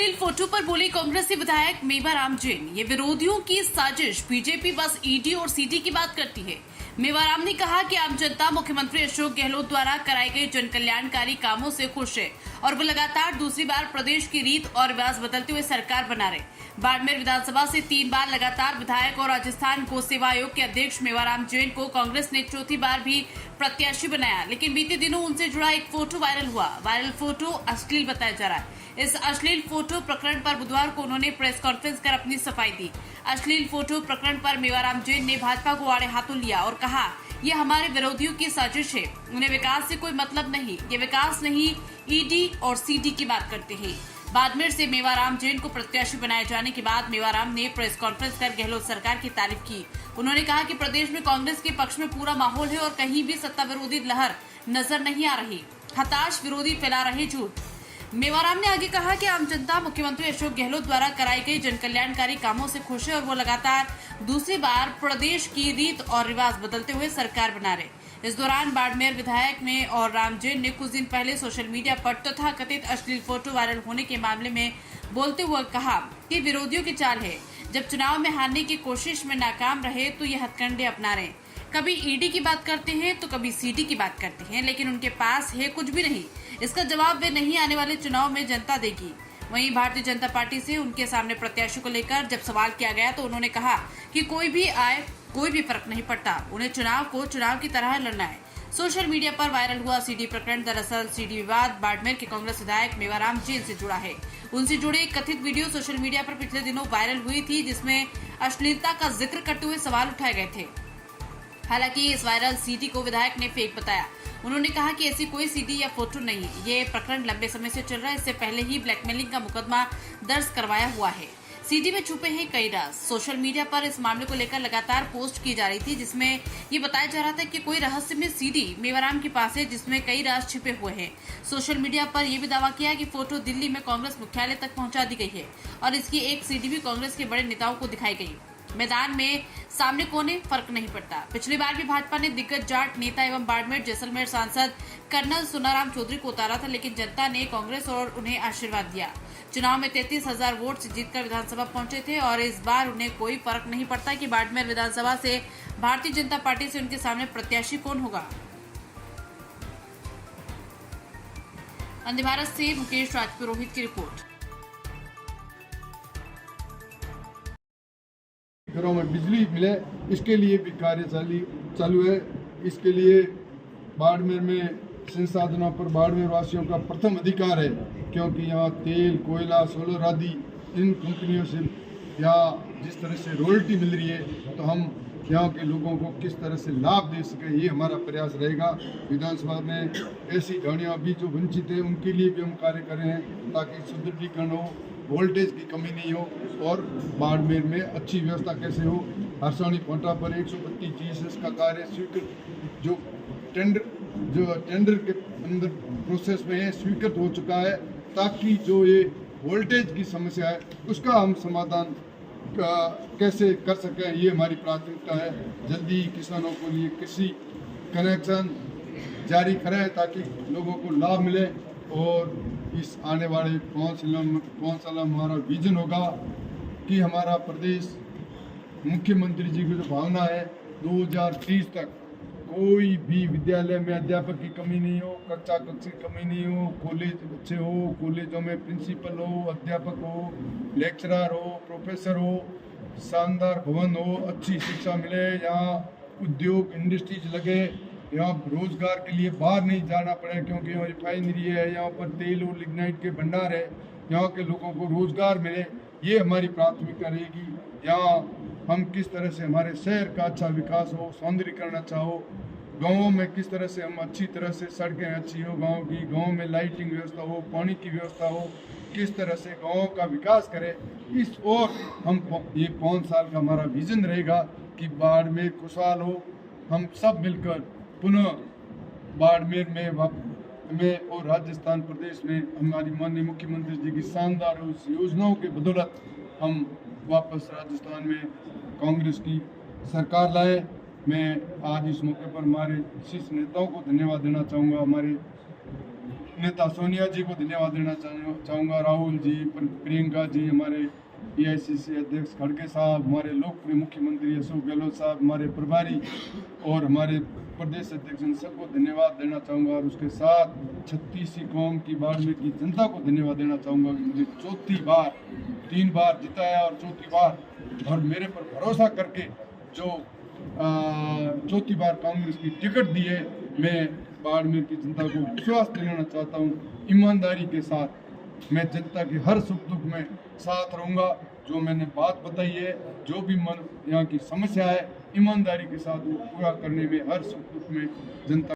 अश्लील फोटो पर बोली कांग्रेसी विधायक मेवाराम जैन, ये विरोधियों की साजिश, बीजेपी बस ईडी और सीडी की बात करती है। मेवाराम ने कहा कि आम जनता मुख्यमंत्री अशोक गहलोत द्वारा कराए गए जन कल्याणकारी कामों से खुश है और वो लगातार दूसरी बार प्रदेश की रीत और रिवाज बदलते हुए सरकार बना रहे। बाड़मेर विधानसभा से 3 बार लगातार विधायक और राजस्थान गौ सेवा आयोग के अध्यक्ष मेवाराम जैन को कांग्रेस ने चौथी बार भी प्रत्याशी बनाया, लेकिन बीते दिनों उनसे जुड़ा एक फोटो वायरल हुआ। वायरल फोटो अश्लील बताया जा रहा है। इस अश्लील फोटो प्रकरण पर बुधवार को उन्होंने प्रेस कॉन्फ्रेंस कर अपनी सफाई दी। अश्लील फोटो प्रकरण पर मेवाराम जैन ने भाजपा को आड़े हाथों लिया और कहा, ये हमारे विरोधियों की साजिश है, उन्हें विकास से कोई मतलब नहीं, ये विकास नहीं ईडी और सीडी की बात करते हैं। बाड़मेर से मेवाराम जैन को प्रत्याशी बनाए जाने के बाद मेवाराम ने प्रेस कॉन्फ्रेंस कर गहलोत सरकार की तारीफ की। उन्होंने कहा कि प्रदेश में कांग्रेस के पक्ष में पूरा माहौल है और कहीं भी सत्ता विरोधी लहर नजर नहीं आ रही। हताश विरोधी फैला रहे झूठ। मेवाराम ने आगे कहा कि आम जनता मुख्यमंत्री अशोक गहलोत द्वारा कराई गई जन कल्याणकारी कामों से खुश है और वो लगातार दूसरी बार प्रदेश की रीत और रिवाज बदलते हुए सरकार बना रहे। इस दौरान बाड़मेर विधायक ने और राम जैन ने कुछ दिन पहले सोशल मीडिया पर तथा कथित अश्लील फोटो वायरल होने के मामले में बोलते हुए कहा कि विरोधियों की चाल है, जब चुनाव में हारने की कोशिश में नाकाम रहे तो ये हथकंडे अपना रहे। कभी ईडी की बात करते हैं तो कभी सीडी की बात करते हैं, लेकिन उनके पास है कुछ भी नहीं। इसका जवाब वे नहीं आने वाले चुनाव में जनता देगी। वहीं भारतीय जनता पार्टी से उनके सामने प्रत्याशी को लेकर जब सवाल किया गया तो उन्होंने कहा कि कोई भी आए कोई भी फर्क नहीं पड़ता, उन्हें चुनाव को चुनाव की तरह लड़ना है। सोशल मीडिया पर वायरल हुआ सीडी प्रकरण दरअसल सीडी विवाद बाड़मेर के कांग्रेस विधायक मेवाराम जैन से जुड़ा है। उनसे जुड़े एक कथित वीडियो सोशल मीडिया पर पिछले दिनों वायरल हुई थी, जिसमें अश्लीलता का जिक्र करते हुए सवाल उठाए गए थे। हालांकि इस वायरल सीडी को विधायक ने फेक बताया। उन्होंने कहा कि ऐसी कोई सीडी या फोटो नहीं, ये प्रकरण लंबे समय से चल रहा है, इससे पहले ही ब्लैकमेलिंग का मुकदमा दर्ज करवाया हुआ है। सीडी में छुपे हैं कई राज। सोशल मीडिया पर इस मामले को लेकर लगातार पोस्ट की जा रही थी, जिसमें ये बताया जा रहा था कि कोई रहस्यमय सीडी मेवाराम के पास है जिसमें कई राज छिपे हुए हैं। सोशल मीडिया पर यह भी दावा किया कि फोटो दिल्ली में कांग्रेस मुख्यालय तक पहुंचा दी गई है और इसकी एक सीडी भी कांग्रेस के बड़े नेताओं को दिखाई गई। मैदान में सामने कोने फर्क नहीं पड़ता। पिछली बार भी भाजपा ने दिग्गज जाट नेता एवं बाड़मेर जैसलमेर सांसद कर्नल सुनाराम चौधरी को उतारा था, लेकिन जनता ने कांग्रेस और उन्हें आशीर्वाद दिया। चुनाव में 33,000 वोट से जीतकर विधानसभा पहुंचे थे और इस बार उन्हें कोई फर्क नहीं पड़ता कि बाड़मेर विधानसभा से भारतीय जनता पार्टी से उनके सामने प्रत्याशी कौन होगा। वंदे भारत से मुकेश राजपुरोहित की रिपोर्ट। घरों में बिजली मिले, इसके लिए भी कार्य चालू है। इसके लिए बाड़मेर में संसाधनों पर बाड़मेर वासियों का प्रथम अधिकार है, क्योंकि यहाँ तेल, कोयला, सोलर आदि इन कंपनियों से यहाँ जिस तरह से रॉयल्टी मिल रही है, तो हम यहाँ के लोगों को किस तरह से लाभ दे सकें, ये हमारा प्रयास रहेगा। विधानसभा में ऐसी ढाणियाँ भी जो वंचित है उनके लिए भी हम कार्य कर रहे हैं, ताकि सुदृढ़ीकरण हो, वोल्टेज की कमी नहीं हो और बाड़मेर में अच्छी व्यवस्था कैसे हो। हरसाणी पोंटा पर 132 जीएसएस का कार्य स्वीकृत जो टेंडर के अंदर प्रोसेस में है स्वीकृत हो चुका है, ताकि जो ये वोल्टेज की समस्या है उसका हम समाधान कैसे कर सकें, ये हमारी प्राथमिकता है। जल्दी किसानों को लिए कृषि कनेक्शन जारी करें ताकि लोगों को लाभ मिले और इस आने वाले 5 साल हमारा विजन होगा कि हमारा प्रदेश मुख्यमंत्री जी की जो भावना है 2030 तक कोई भी विद्यालय में अध्यापक की कमी नहीं हो, कक्षा की कमी नहीं हो, कॉलेज अच्छे हो, कॉलेजों में प्रिंसिपल हो, अध्यापक हो, लेक्चरर हो, प्रोफेसर हो, शानदार भवन हो, अच्छी शिक्षा मिले, यहाँ उद्योग इंडस्ट्रीज लगे, यहाँ रोजगार के लिए बाहर नहीं जाना पड़े, क्योंकि यहाँ रिफाइनरी है, यहाँ पर तेल और लिग्नाइट के भंडार है, यहाँ के लोगों को रोजगार मिले, ये हमारी प्राथमिकता रहेगी। यहाँ हम किस तरह से हमारे शहर का अच्छा विकास हो, सौंदर्यीकरण अच्छा हो, गाँवों में किस तरह से हम अच्छी तरह से सड़कें अच्छी हो, गाँव में लाइटिंग व्यवस्था हो, पानी की व्यवस्था हो, किस तरह से गाँव का विकास करें, इस और हम ये 5 साल का हमारा विजन रहेगा कि बाड़मेर खुशहाल हो। हम सब मिलकर पुनः बाड़मेर में और राजस्थान प्रदेश में हमारी माननीय मुख्यमंत्री जी की शानदार उस योजनाओं के बदौलत हम वापस राजस्थान में कांग्रेस की सरकार लाए। मैं आज इस मौके पर हमारे शीर्ष नेताओं को धन्यवाद देना चाहूँगा, हमारे नेता सोनिया जी को धन्यवाद देना चाहूँगा, राहुल जी, प्रियंका जी, हमारे AICC अध्यक्ष खड़गे साहब, हमारे लोकप्रिय मुख्यमंत्री अशोक गहलोत साहब, हमारे प्रभारी और हमारे प्रदेश अध्यक्ष, इन सबको धन्यवाद देना चाहूँगा। और उसके साथ 36 कौम की बाड़मेर की जनता को धन्यवाद देना चाहूँगा कि मुझे चौथी बार, 3 बार जिताया और चौथी बार, और मेरे पर भरोसा करके जो चौथी बार कांग्रेस की टिकट दी है, मैं बाड़मेर की जनता को विश्वास दिलाना चाहता हूँ। ईमानदारी के साथ मैं जनता के हर सुख दुख में साथ रहूँगा। जो मैंने बात बताई है, जो भी यहाँ की समस्या है, ईमानदारी के साथ वो पूरा करने में हर सुख दुख में जनता